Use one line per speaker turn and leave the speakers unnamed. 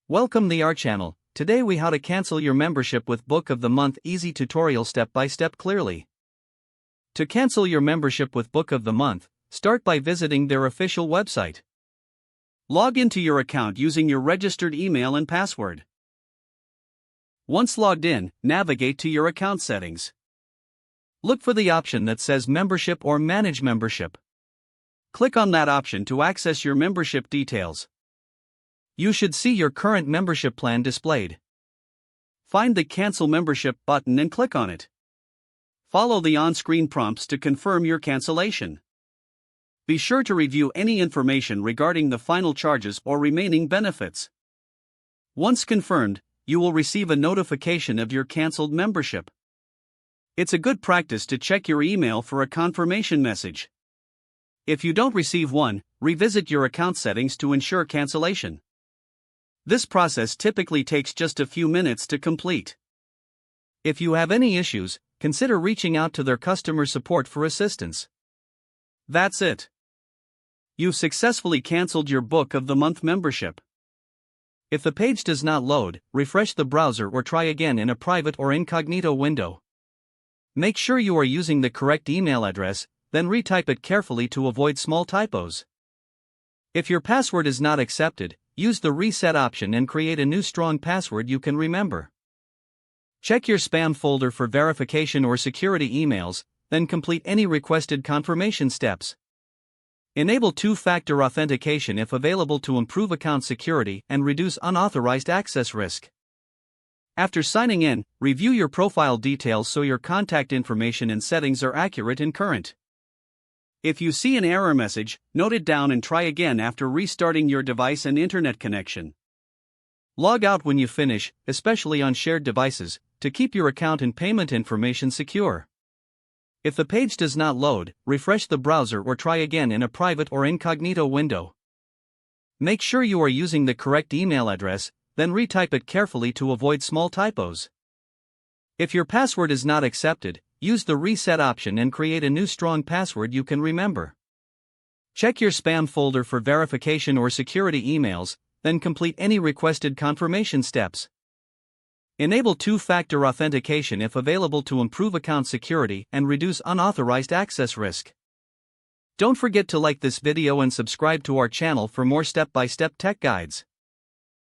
Welcome to our channel. Today we how to cancel your membership with Book of the Month easy tutorial step by step clearly. To cancel your membership with Book of the Month, start by visiting their official website. Log into your account using your registered email and password. Once logged in, navigate to your account settings. Look for the option that says Membership or Manage Membership. Click on that option to access your membership details. You should see your current membership plan displayed. Find the Cancel Membership button and click on it. Follow the on-screen prompts to confirm your cancellation. Be sure to review any information regarding the final charges or remaining benefits. Once confirmed, you will receive a notification of your canceled membership. It's a good practice to check your email for a confirmation message. If you don't receive one, revisit your account settings to ensure cancellation. This process typically takes just a few minutes to complete. If you have any issues, consider reaching out to their customer support for assistance. That's it. You've successfully canceled your Book of the Month membership. If the page does not load, refresh the browser or try again in a private or incognito window. Make sure you are using the correct email address, then retype it carefully to avoid small typos. If your password is not accepted, use the reset option and create a new strong password you can remember. Check your spam folder for verification or security emails, then complete any requested confirmation steps. Enable two-factor authentication if available to improve account security and reduce unauthorized access risk. After signing in, review your profile details so your contact information and settings are accurate and current. If you see an error message, note it down and try again after restarting your device and internet connection. Log out when you finish, especially on shared devices, to keep your account and payment information secure. If the page does not load, refresh the browser or try again in a private or incognito window. Make sure you are using the correct email address, then retype it carefully to avoid small typos. If your password is not accepted, use the reset option and create a new strong password you can remember. Check your spam folder for verification or security emails, then complete any requested confirmation steps. Enable two-factor authentication if available to improve account security and reduce unauthorized access risk. Don't forget to like this video and subscribe to our channel for more step-by-step tech guides.